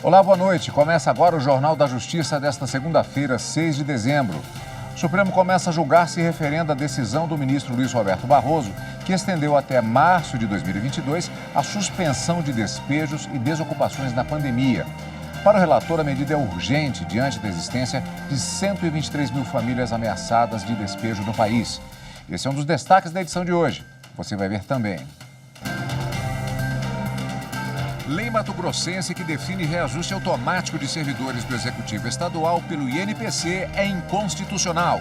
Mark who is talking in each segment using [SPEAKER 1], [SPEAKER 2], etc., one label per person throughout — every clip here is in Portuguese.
[SPEAKER 1] Olá, boa noite. Começa agora o Jornal da Justiça desta segunda-feira, 6 de dezembro. O Supremo começa a julgar se referenda a decisão do ministro Luiz Roberto Barroso, que estendeu até março de 2022 a suspensão de despejos e desocupações na pandemia. Para o relator, a medida é urgente diante da existência de 123 mil famílias ameaçadas de despejo no país. Esse é um dos destaques da edição de hoje. Você vai ver também. Lei mato-grossense que define reajuste automático de servidores do Executivo Estadual pelo INPC é inconstitucional.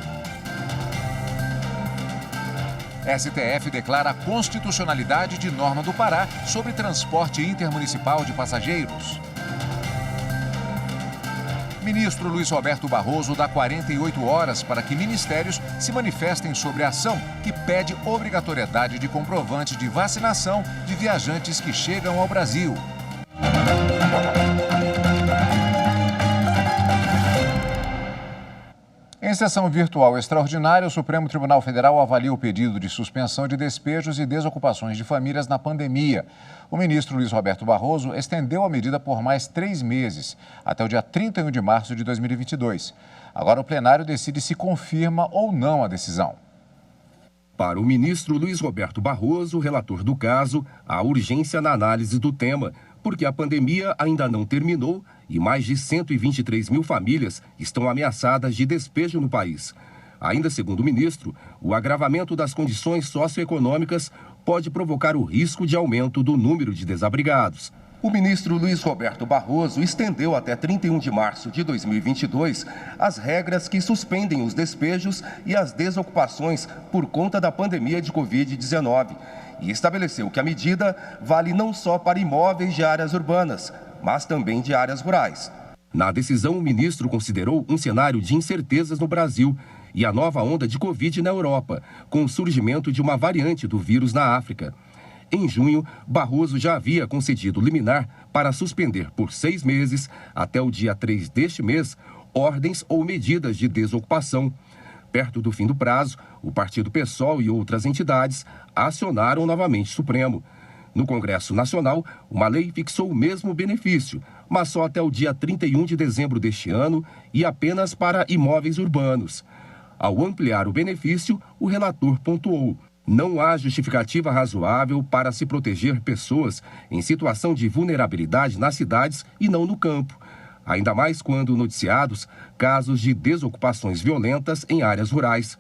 [SPEAKER 1] STF declara a constitucionalidade de norma do Pará sobre transporte intermunicipal de passageiros. Ministro Luiz Roberto Barroso dá 48 horas para que ministérios se manifestem sobre a ação que pede obrigatoriedade de comprovante de vacinação de viajantes que chegam ao Brasil. Em sessão virtual extraordinária, o Supremo Tribunal Federal avalia o pedido de suspensão de despejos e desocupações de famílias na pandemia. O ministro Luiz Roberto Barroso estendeu a medida por mais 3 meses, até o dia 31 de março de 2022. Agora o plenário decide se confirma ou não a decisão.
[SPEAKER 2] Para o ministro Luiz Roberto Barroso, relator do caso, há urgência na análise do tema, porque a pandemia ainda não terminou e mais de 123 mil famílias estão ameaçadas de despejo no país. Ainda segundo o ministro, o agravamento das condições socioeconômicas pode provocar o risco de aumento do número de desabrigados. O ministro Luiz Roberto Barroso estendeu até 31 de março de 2022 as regras que suspendem os despejos e as desocupações por conta da pandemia de Covid-19 e estabeleceu que a medida vale não só para imóveis de áreas urbanas, mas também de áreas rurais. Na decisão, o ministro considerou um cenário de incertezas no Brasil e a nova onda de Covid na Europa, com o surgimento de uma variante do vírus na África. Em junho, Barroso já havia concedido liminar para suspender por 6 meses, até o dia 3 deste mês, ordens ou medidas de desocupação. Perto do fim do prazo, o Partido PSOL e outras entidades acionaram novamente o Supremo. No Congresso Nacional, uma lei fixou o mesmo benefício, mas só até o dia 31 de dezembro deste ano e apenas para imóveis urbanos. Ao ampliar o benefício, o relator pontuou: não há justificativa razoável para se proteger pessoas em situação de vulnerabilidade nas cidades e não no campo, ainda mais quando noticiados casos de desocupações violentas em áreas rurais.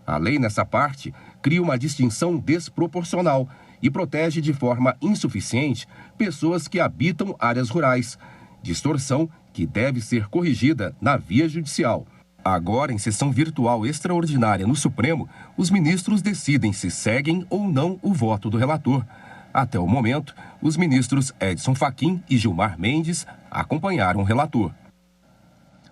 [SPEAKER 2] A lei, nessa parte, cria uma distinção desproporcional e protege de forma insuficiente pessoas que habitam áreas rurais, distorção que deve ser corrigida na via judicial. Agora, em sessão virtual extraordinária no Supremo, os ministros decidem se seguem ou não o voto do relator. Até o momento, os ministros Edson Fachin e Gilmar Mendes acompanharam o relator.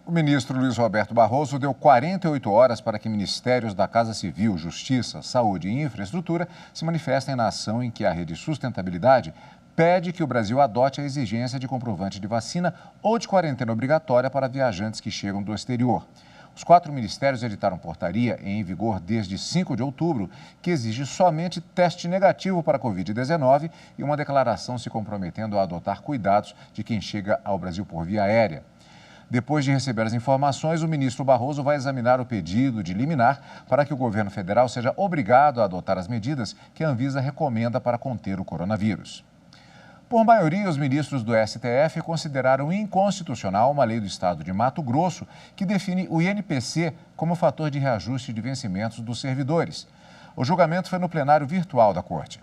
[SPEAKER 1] O ministro Luiz Roberto Barroso deu 48 horas para que ministérios da Casa Civil, Justiça, Saúde e Infraestrutura se manifestem na ação em que a Rede Sustentabilidade pede que o Brasil adote a exigência de comprovante de vacina ou de quarentena obrigatória para viajantes que chegam do exterior. Os 4 ministérios editaram portaria em vigor desde 5 de outubro, que exige somente teste negativo para a Covid-19 e uma declaração se comprometendo a adotar cuidados de quem chega ao Brasil por via aérea. Depois de receber as informações, o ministro Barroso vai examinar o pedido de liminar para que o governo federal seja obrigado a adotar as medidas que a Anvisa recomenda para conter o coronavírus. Por maioria, os ministros do STF consideraram inconstitucional uma lei do estado de Mato Grosso que define o INPC como fator de reajuste de vencimentos dos servidores. O julgamento foi no plenário virtual da Corte.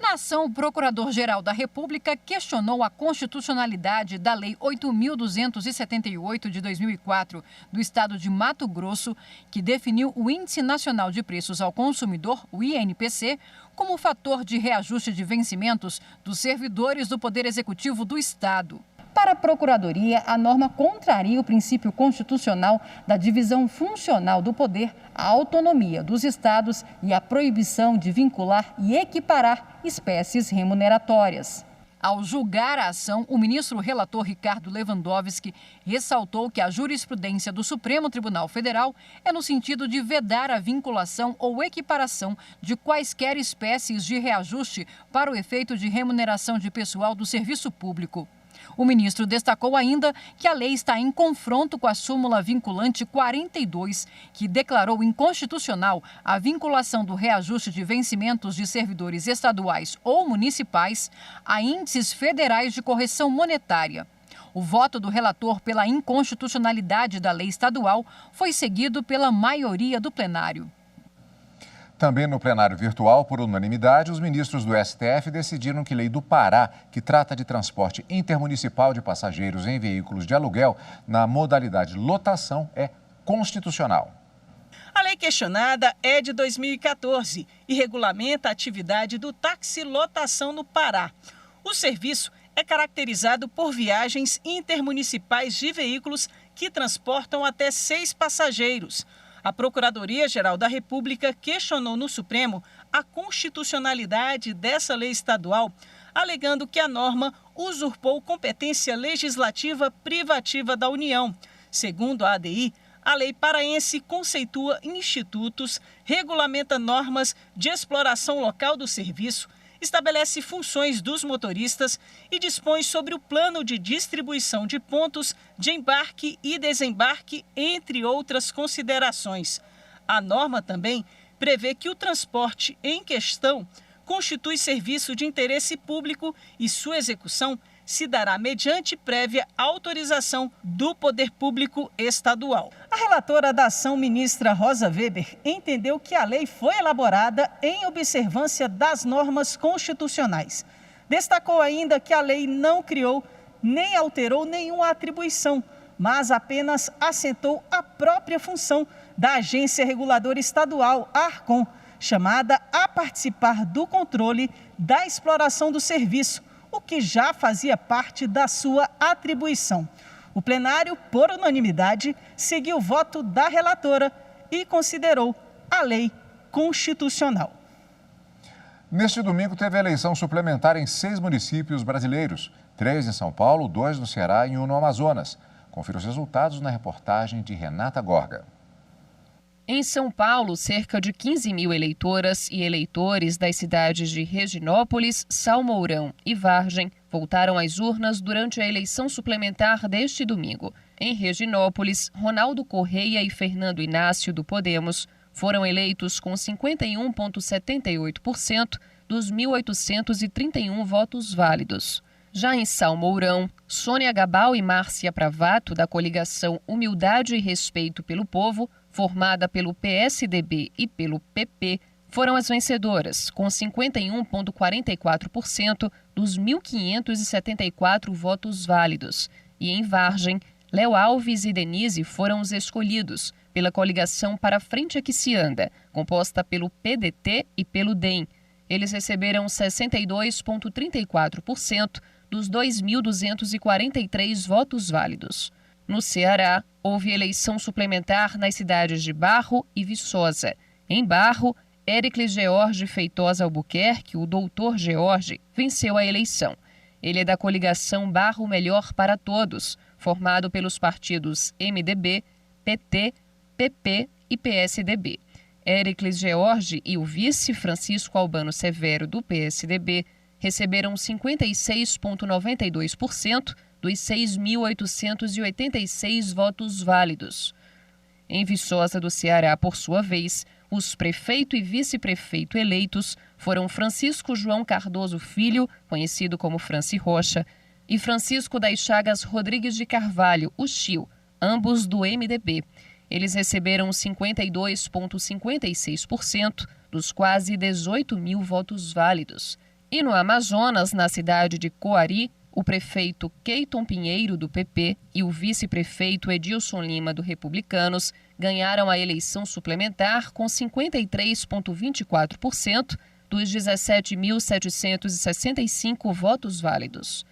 [SPEAKER 3] Na ação, o Procurador-Geral da República questionou a constitucionalidade da Lei 8.278 de 2004 do Estado de Mato Grosso, que definiu o Índice Nacional de Preços ao Consumidor, o INPC, como fator de reajuste de vencimentos dos servidores do Poder Executivo do Estado. Para a Procuradoria, a norma contraria o princípio constitucional da divisão funcional do poder, a autonomia dos estados e a proibição de vincular e equiparar espécies remuneratórias. Ao julgar a ação, o ministro relator Ricardo Lewandowski ressaltou que a jurisprudência do Supremo Tribunal Federal é no sentido de vedar a vinculação ou equiparação de quaisquer espécies de reajuste para o efeito de remuneração de pessoal do serviço público. O ministro destacou ainda que a lei está em confronto com a súmula vinculante 42, que declarou inconstitucional a vinculação do reajuste de vencimentos de servidores estaduais ou municipais a índices federais de correção monetária. O voto do relator pela inconstitucionalidade da lei estadual foi seguido pela maioria do plenário.
[SPEAKER 1] Também no plenário virtual, por unanimidade, os ministros do STF decidiram que a lei do Pará, que trata de transporte intermunicipal de passageiros em veículos de aluguel na modalidade lotação, é constitucional.
[SPEAKER 4] A lei questionada é de 2014 e regulamenta a atividade do taxilotação no Pará. O serviço é caracterizado por viagens intermunicipais de veículos que transportam até 6 passageiros. A Procuradoria-Geral da República questionou no Supremo a constitucionalidade dessa lei estadual, alegando que a norma usurpou competência legislativa privativa da União. Segundo a ADI, a lei paraense conceitua institutos, regulamenta normas de exploração local do serviço, estabelece funções dos motoristas e dispõe sobre o plano de distribuição de pontos de embarque e desembarque, entre outras considerações. A norma também prevê que o transporte em questão constitui serviço de interesse público e sua execução se dará mediante prévia autorização do Poder Público Estadual. A relatora da ação, ministra Rosa Weber, entendeu que a lei foi elaborada em observância das normas constitucionais. Destacou ainda que a lei não criou nem alterou nenhuma atribuição, mas apenas assentou a própria função da Agência Reguladora Estadual, a Arcon, chamada a participar do controle da exploração do serviço, o que já fazia parte da sua atribuição. O plenário, por unanimidade, seguiu o voto da relatora e considerou a lei constitucional.
[SPEAKER 1] Neste domingo teve a eleição suplementar em 6 municípios brasileiros, 3 em São Paulo, 2 no Ceará e 1 no Amazonas. Confira os resultados na reportagem de Renata Gorga.
[SPEAKER 5] Em São Paulo, cerca de 15 mil eleitoras e eleitores das cidades de Reginópolis, Salmourão e Vargem voltaram às urnas durante a eleição suplementar deste domingo. Em Reginópolis, Ronaldo Correia e Fernando Inácio, do Podemos, foram eleitos com 51,78% dos 1.831 votos válidos. Já em Salmourão, Sônia Gabal e Márcia Pravato, da coligação Humildade e Respeito pelo Povo, formada pelo PSDB e pelo PP, foram as vencedoras, com 51,44% dos 1.574 votos válidos. E em Vargem, Léo Alves e Denise foram os escolhidos pela coligação Para a Frente que se Anda, composta pelo PDT e pelo DEM. Eles receberam 62,34% dos 2.243 votos válidos. No Ceará, houve eleição suplementar nas cidades de Barro e Viçosa. Em Barro, Éricles George Feitosa Albuquerque, o doutor George, venceu a eleição. Ele é da coligação Barro Melhor para Todos, formado pelos partidos MDB, PT, PP e PSDB. Éricles George e o vice Francisco Albano Severo, do PSDB, receberam 56,92% dos 6.886 votos válidos. Em Viçosa do Ceará, por sua vez, os prefeito e vice-prefeito eleitos foram Francisco João Cardoso Filho, conhecido como Franci Rocha, e Francisco das Chagas Rodrigues de Carvalho, o Chil, ambos do MDB. Eles receberam 52,56% dos quase 18 mil votos válidos. E no Amazonas, na cidade de Coari, o prefeito Keiton Pinheiro, do PP, e o vice-prefeito Edilson Lima, do Republicanos, ganharam a eleição suplementar com 53,24% dos 17.765 votos válidos.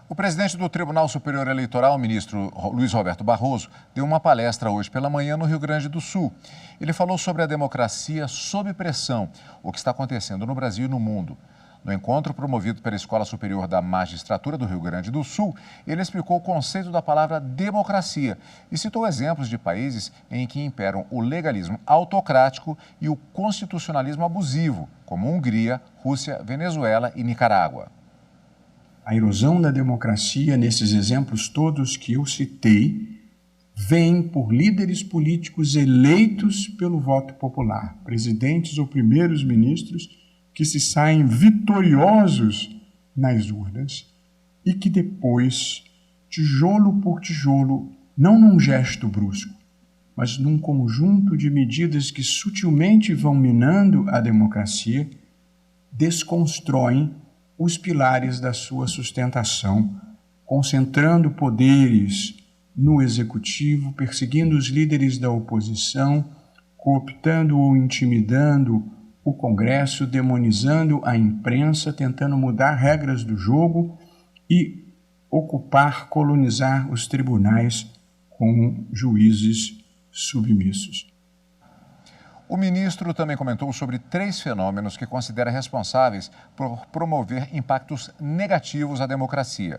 [SPEAKER 1] O presidente do Tribunal Superior Eleitoral, o ministro Luiz Roberto Barroso, deu uma palestra hoje pela manhã no Rio Grande do Sul. Ele falou sobre a democracia sob pressão, o que está acontecendo no Brasil e no mundo. No encontro promovido pela Escola Superior da Magistratura do Rio Grande do Sul, ele explicou o conceito da palavra democracia e citou exemplos de países em que imperam o legalismo autocrático e o constitucionalismo abusivo, como Hungria, Rússia, Venezuela e Nicarágua.
[SPEAKER 6] A erosão da democracia, nesses exemplos todos que eu citei, vem por líderes políticos eleitos pelo voto popular, presidentes ou primeiros ministros que se saem vitoriosos nas urnas e que depois, tijolo por tijolo, não num gesto brusco, mas num conjunto de medidas que sutilmente vão minando a democracia, desconstroem os pilares da sua sustentação, concentrando poderes no executivo, perseguindo os líderes da oposição, cooptando ou intimidando o Congresso, demonizando a imprensa, tentando mudar regras do jogo e colonizar os tribunais com juízes submissos.
[SPEAKER 1] O ministro também comentou sobre 3 fenômenos que considera responsáveis por promover impactos negativos à democracia: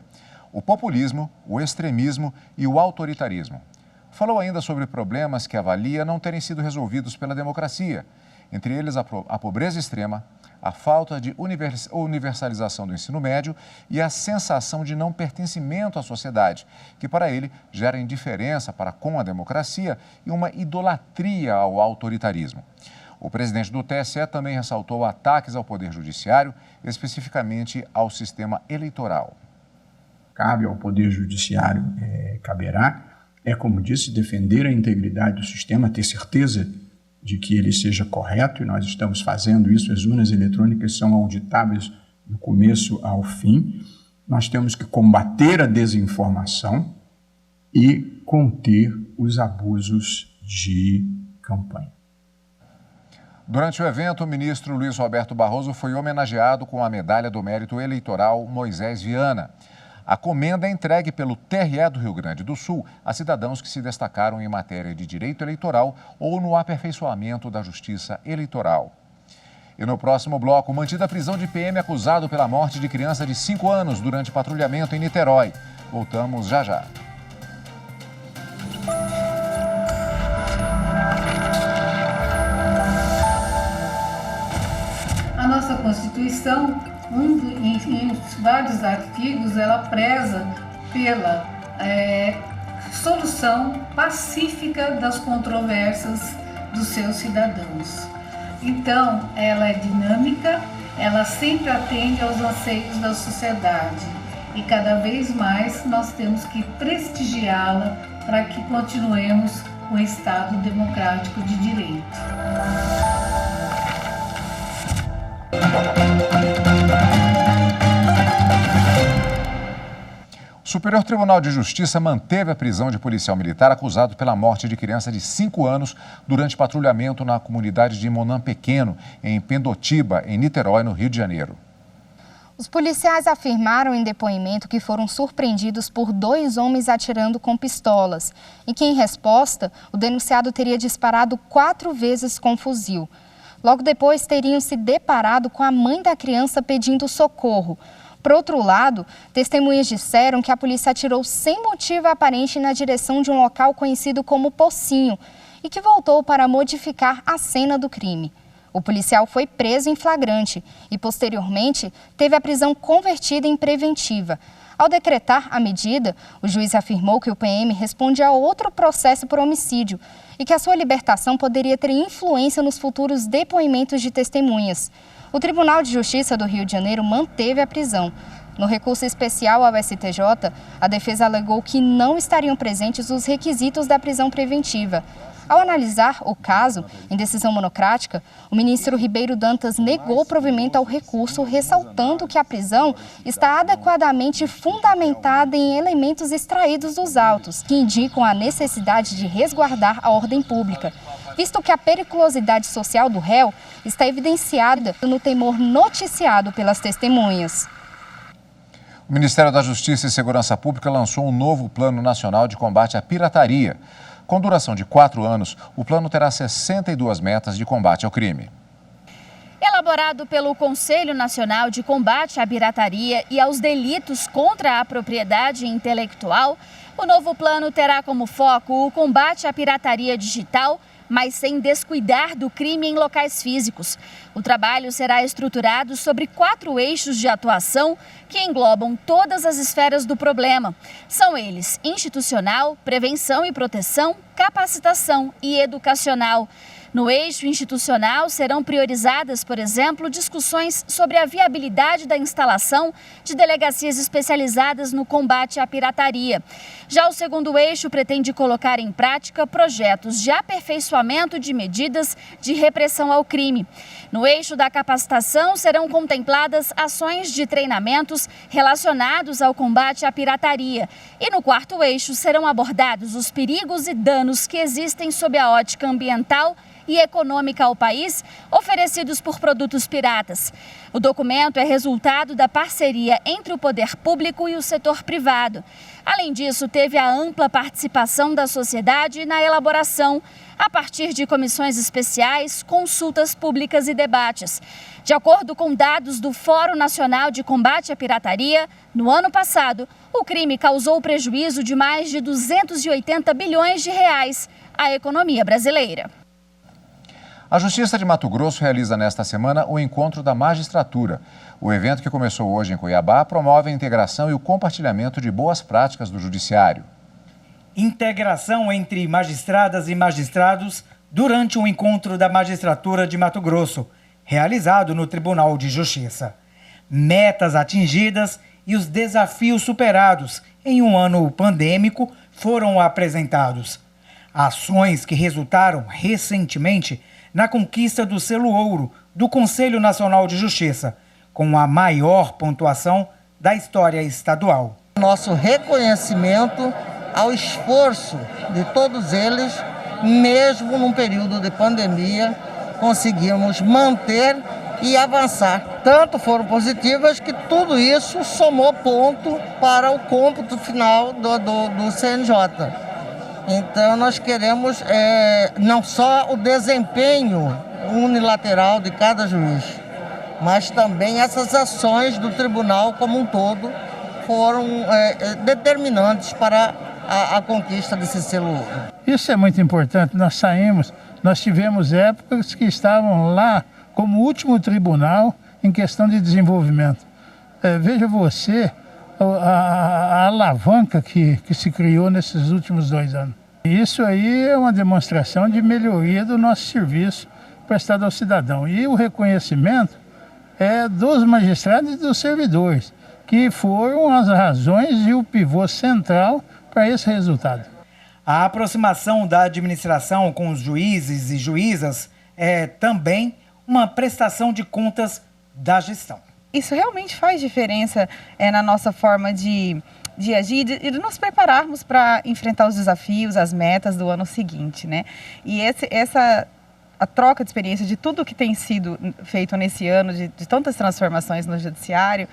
[SPEAKER 1] o populismo, o extremismo e o autoritarismo. Falou ainda sobre problemas que avalia não terem sido resolvidos pela democracia, entre eles a pobreza extrema, a falta de universalização do ensino médio e a sensação de não pertencimento à sociedade, que para ele gera indiferença para com a democracia e uma idolatria ao autoritarismo. O presidente do TSE também ressaltou ataques ao Poder Judiciário, especificamente ao sistema eleitoral.
[SPEAKER 6] Cabe ao Poder Judiciário, caberá, como disse, defender a integridade do sistema, ter certeza de que ele seja correto, e nós estamos fazendo isso. As urnas eletrônicas são auditáveis do começo ao fim. Nós temos que combater a desinformação e conter os abusos de campanha.
[SPEAKER 1] Durante o evento, o ministro Luiz Roberto Barroso foi homenageado com a Medalha do Mérito Eleitoral Moisés Viana. A comenda é entregue pelo TRE do Rio Grande do Sul a cidadãos que se destacaram em matéria de direito eleitoral ou no aperfeiçoamento da justiça eleitoral. E no próximo bloco, mantida a prisão de PM acusado pela morte de criança de 5 anos durante patrulhamento em Niterói. Voltamos já já.
[SPEAKER 7] A nossa Constituição, em vários artigos, ela preza pela solução pacífica das controvérsias dos seus cidadãos. Então, ela é dinâmica, ela sempre atende aos anseios da sociedade e cada vez mais nós temos que prestigiá-la para que continuemos com o Estado democrático de direito.
[SPEAKER 1] O Superior Tribunal de Justiça manteve a prisão de policial militar acusado pela morte de criança de 5 anos durante patrulhamento na comunidade de Monã Pequeno, em Pendotiba, em Niterói, no Rio de Janeiro.
[SPEAKER 8] Os policiais afirmaram em depoimento que foram surpreendidos por 2 homens atirando com pistolas e que, em resposta, o denunciado teria disparado 4 vezes com fuzil. Logo depois, teriam se deparado com a mãe da criança pedindo socorro. Por outro lado, testemunhas disseram que a polícia atirou sem motivo aparente na direção de um local conhecido como Pocinho e que voltou para modificar a cena do crime. O policial foi preso em flagrante e, posteriormente, teve a prisão convertida em preventiva. Ao decretar a medida, o juiz afirmou que o PM responde a outro processo por homicídio e que a sua libertação poderia ter influência nos futuros depoimentos de testemunhas. O Tribunal de Justiça do Rio de Janeiro manteve a prisão. No recurso especial ao STJ, a defesa alegou que não estariam presentes os requisitos da prisão preventiva. Ao analisar o caso, em decisão monocrática, o ministro Ribeiro Dantas negou provimento ao recurso, ressaltando que a prisão está adequadamente fundamentada em elementos extraídos dos autos, que indicam a necessidade de resguardar a ordem pública, visto que a periculosidade social do réu está evidenciada no temor noticiado pelas testemunhas.
[SPEAKER 1] O Ministério da Justiça e Segurança Pública lançou um novo Plano Nacional de Combate à Pirataria. Com duração de 4 anos, o plano terá 62 metas de combate ao crime.
[SPEAKER 9] Elaborado pelo Conselho Nacional de Combate à Pirataria e aos Delitos contra a Propriedade Intelectual, o novo plano terá como foco o combate à pirataria digital, mas sem descuidar do crime em locais físicos. O trabalho será estruturado sobre 4 eixos de atuação que englobam todas as esferas do problema. São eles: institucional, prevenção e proteção, capacitação e educacional. No eixo institucional serão priorizadas, por exemplo, discussões sobre a viabilidade da instalação de delegacias especializadas no combate à pirataria. Já o segundo eixo pretende colocar em prática projetos de aperfeiçoamento de medidas de repressão ao crime. No eixo da capacitação serão contempladas ações de treinamentos relacionados ao combate à pirataria. E no quarto eixo serão abordados os perigos e danos que existem sob a ótica ambiental e econômica ao país, oferecidos por produtos piratas. O documento é resultado da parceria entre o poder público e o setor privado. Além disso, teve a ampla participação da sociedade na elaboração, a partir de comissões especiais, consultas públicas e debates. De acordo com dados do Fórum Nacional de Combate à Pirataria, no ano passado, o crime causou prejuízo de mais de 280 bilhões de reais à economia brasileira.
[SPEAKER 1] A Justiça de Mato Grosso realiza nesta semana o Encontro da Magistratura. O evento, que começou hoje em Cuiabá, promove a integração e o compartilhamento de boas práticas do Judiciário.
[SPEAKER 10] Integração entre magistradas e magistrados durante o Encontro da Magistratura de Mato Grosso, realizado no Tribunal de Justiça. Metas atingidas e os desafios superados em um ano pandêmico foram apresentados. Ações que resultaram recentemente na conquista do selo ouro do Conselho Nacional de Justiça, com a maior pontuação da história estadual.
[SPEAKER 11] Nosso reconhecimento ao esforço de todos eles, mesmo num período de pandemia, conseguimos manter e avançar. Tanto foram positivas que tudo isso somou ponto para o cômputo final do CNJ. Então, nós queremos não só o desempenho unilateral de cada juiz, mas também essas ações do tribunal como um todo foram determinantes para a conquista desse selo ouro.
[SPEAKER 12] Isso é muito importante. Nós tivemos épocas que estavam lá como último tribunal em questão de desenvolvimento. Veja você a alavanca que se criou nesses últimos 2 anos. Isso aí é uma demonstração de melhoria do nosso serviço prestado ao cidadão. E o reconhecimento é dos magistrados e dos servidores, que foram as razões e o pivô central para esse resultado.
[SPEAKER 10] A aproximação da administração com os juízes e juízas é também uma prestação de contas da gestão.
[SPEAKER 13] Isso realmente faz diferença na nossa forma de agir e de nos prepararmos para enfrentar os desafios, as metas do ano seguinte, né? E a troca de experiência de tudo que tem sido feito nesse ano, de tantas transformações no judiciário,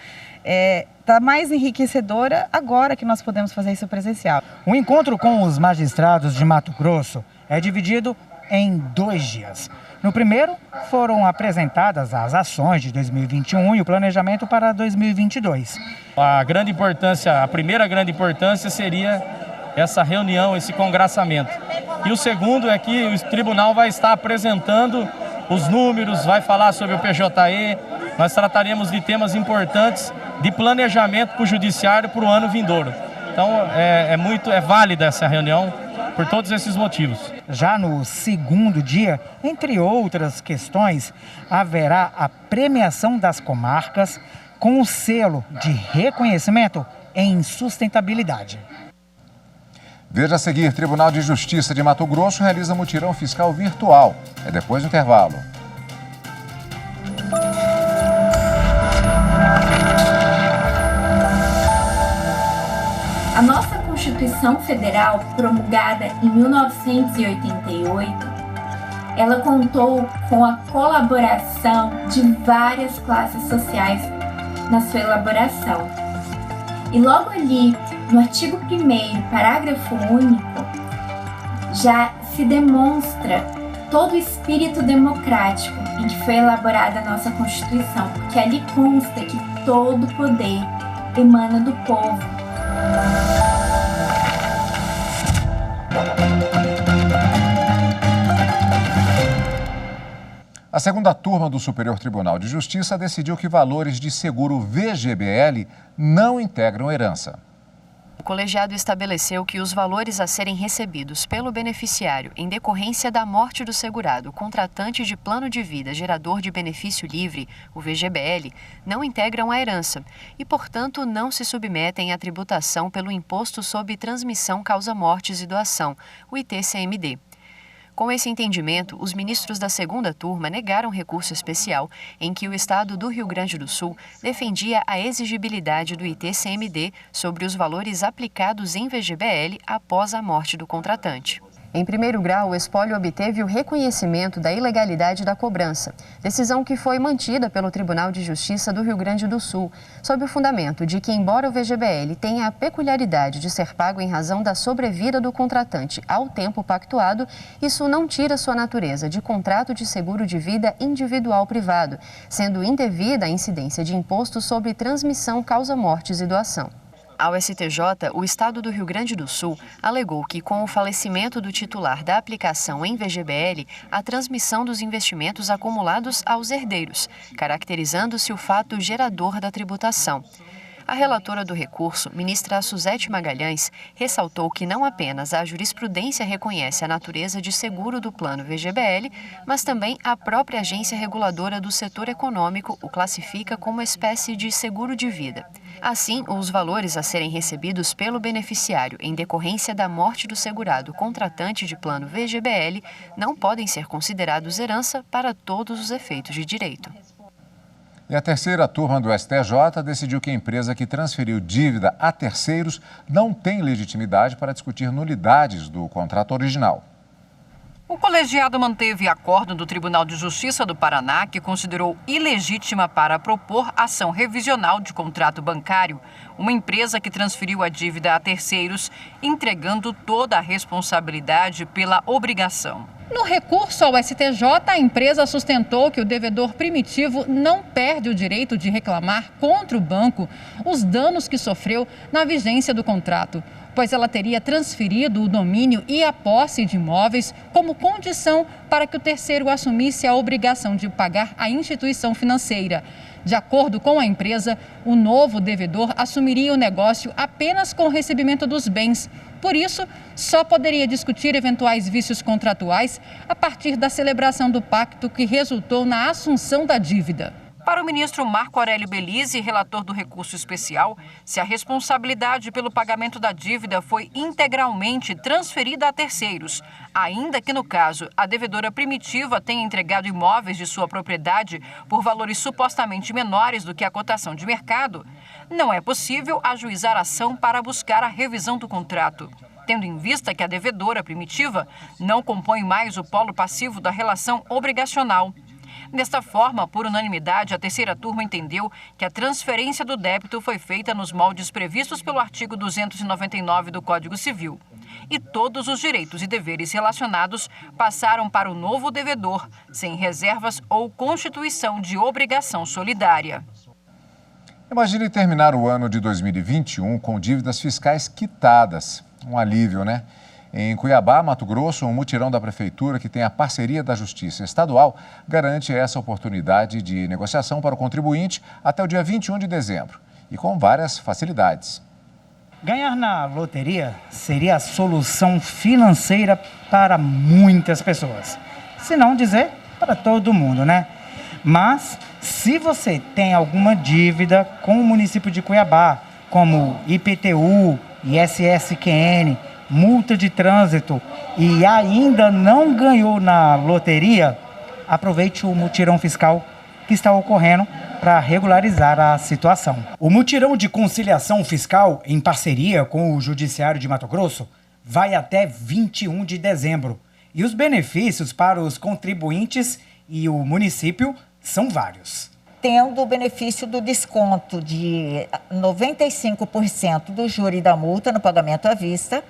[SPEAKER 13] está mais enriquecedora agora que nós podemos fazer isso presencial.
[SPEAKER 10] O encontro com os magistrados de Mato Grosso é dividido em 2 dias. No primeiro, foram apresentadas as ações de 2021 e o planejamento para 2022.
[SPEAKER 14] A primeira grande importância seria essa reunião, esse congraçamento. E o segundo é que o tribunal vai estar apresentando os números, vai falar sobre o PJE. Nós trataremos de temas importantes de planejamento para o judiciário para o ano vindouro. Então é válida essa reunião por todos esses motivos.
[SPEAKER 10] Já no segundo dia, entre outras questões, haverá a premiação das comarcas com o selo de reconhecimento em sustentabilidade.
[SPEAKER 1] Veja a seguir: Tribunal de Justiça de Mato Grosso realiza mutirão fiscal virtual. É depois do intervalo.
[SPEAKER 15] A nossa Constituição Federal, promulgada em 1988, ela contou com a colaboração de várias classes sociais na sua elaboração. E logo ali, no artigo 1º, parágrafo único, já se demonstra todo o espírito democrático em que foi elaborada a nossa Constituição, porque ali consta que todo poder emana do povo.
[SPEAKER 1] A segunda turma do Superior Tribunal de Justiça decidiu que valores de seguro VGBL não integram herança.
[SPEAKER 16] O colegiado estabeleceu que os valores a serem recebidos pelo beneficiário em decorrência da morte do segurado, contratante de plano de vida gerador de benefício livre, o VGBL, não integram a herança e, portanto, não se submetem à tributação pelo Imposto sobre Transmissão Causa-Mortes e Doação, o ITCMD. Com esse entendimento, os ministros da segunda turma negaram recurso especial em que o Estado do Rio Grande do Sul defendia a exigibilidade do ITCMD sobre os valores aplicados em VGBL após a morte do contratante. Em primeiro grau, o espólio obteve o reconhecimento da ilegalidade da cobrança, decisão que foi mantida pelo Tribunal de Justiça do Rio Grande do Sul, sob o fundamento de que, embora o VGBL tenha a peculiaridade de ser pago em razão da sobrevida do contratante ao tempo pactuado, isso não tira sua natureza de contrato de seguro de vida individual privado, sendo indevida a incidência de imposto sobre transmissão, causa-mortes e doação. Ao STJ, o Estado do Rio Grande do Sul alegou que, com o falecimento do titular da aplicação em VGBL, a transmissão dos investimentos acumulados aos herdeiros, caracterizando-se o fato gerador da tributação. A relatora do recurso, ministra Suzete Magalhães, ressaltou que não apenas a jurisprudência reconhece a natureza de seguro do plano VGBL, mas também a própria agência reguladora do setor econômico o classifica como espécie de seguro de vida. Assim, os valores a serem recebidos pelo beneficiário em decorrência da morte do segurado contratante de plano VGBL não podem ser considerados herança para todos os efeitos de direito.
[SPEAKER 1] E a terceira turma do STJ decidiu que a empresa que transferiu dívida a terceiros não tem legitimidade para discutir nulidades do contrato original.
[SPEAKER 3] O colegiado manteve acordo do Tribunal de Justiça do Paraná, que considerou ilegítima para propor ação revisional de contrato bancário, uma empresa que transferiu a dívida a terceiros, entregando toda a responsabilidade pela obrigação. No recurso ao STJ, a empresa sustentou que o devedor primitivo não perde o direito de reclamar contra o banco os danos que sofreu na vigência do contrato, pois ela teria transferido o domínio e a posse de imóveis como condição para que o terceiro assumisse a obrigação de pagar a instituição financeira. De acordo com a empresa, o novo devedor assumiria o negócio apenas com o recebimento dos bens. Por isso, só poderia discutir eventuais vícios contratuais a partir da celebração do pacto que resultou na assunção da dívida. Para o ministro Marco Aurélio Belize, relator do recurso especial, se a responsabilidade pelo pagamento da dívida foi integralmente transferida a terceiros, ainda que no caso a devedora primitiva tenha entregado imóveis de sua propriedade por valores supostamente menores do que a cotação de mercado, não é possível ajuizar ação para buscar a revisão do contrato, tendo em vista que a devedora primitiva não compõe mais o polo passivo da relação obrigacional. Desta forma, por unanimidade, a terceira turma entendeu que a transferência do débito foi feita nos moldes previstos pelo artigo 299 do Código Civil. E todos os direitos e deveres relacionados passaram para o novo devedor, sem reservas ou constituição de obrigação solidária.
[SPEAKER 1] Imagine terminar o ano de 2021 com dívidas fiscais quitadas. Um alívio, né? Em Cuiabá, Mato Grosso, um mutirão da Prefeitura que tem a parceria da Justiça Estadual garante essa oportunidade de negociação para o contribuinte até o dia 21 de dezembro e com várias facilidades.
[SPEAKER 10] Ganhar na loteria seria a solução financeira para muitas pessoas, se não dizer para todo mundo, né? Mas se você tem alguma dívida com o município de Cuiabá, como IPTU, ISSQN, multa de trânsito e ainda não ganhou na loteria, aproveite o mutirão fiscal que está ocorrendo para regularizar a situação. O mutirão de conciliação fiscal, em parceria com o Judiciário de Mato Grosso, vai até 21 de dezembro. E os benefícios para os contribuintes e o município são vários.
[SPEAKER 17] Tendo o benefício do desconto de 95% do juro da multa no pagamento à vista,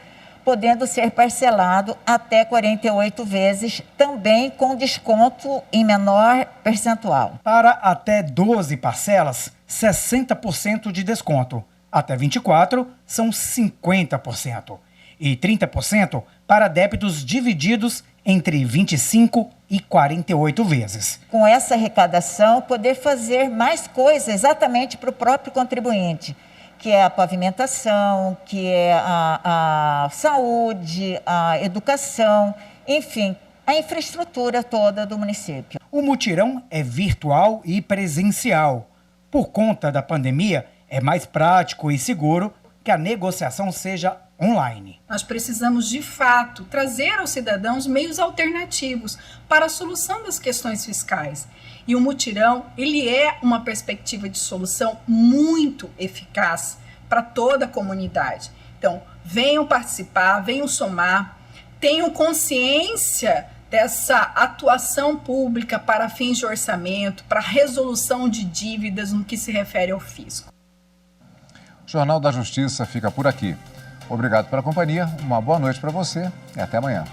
[SPEAKER 17] podendo ser parcelado até 48 vezes, também com desconto em menor percentual.
[SPEAKER 10] Para até 12 parcelas, 60% de desconto. Até 24, são 50%. E 30% para débitos divididos entre 25 e 48 vezes.
[SPEAKER 17] Com essa arrecadação, poder fazer mais coisas exatamente para o próprio contribuinte, que é a pavimentação, que é a saúde, a educação, enfim, a infraestrutura toda do município.
[SPEAKER 10] O mutirão é virtual e presencial. Por conta da pandemia, é mais prático e seguro que a negociação seja online.
[SPEAKER 18] Nós precisamos, de fato, trazer aos cidadãos meios alternativos para a solução das questões fiscais. E o mutirão, ele é uma perspectiva de solução muito eficaz para toda a comunidade. Então, venham participar, venham somar, tenham consciência dessa atuação pública para fins de orçamento, para resolução de dívidas no que se refere ao fisco.
[SPEAKER 1] O Jornal da Justiça fica por aqui. Obrigado pela companhia, uma boa noite para você e até amanhã.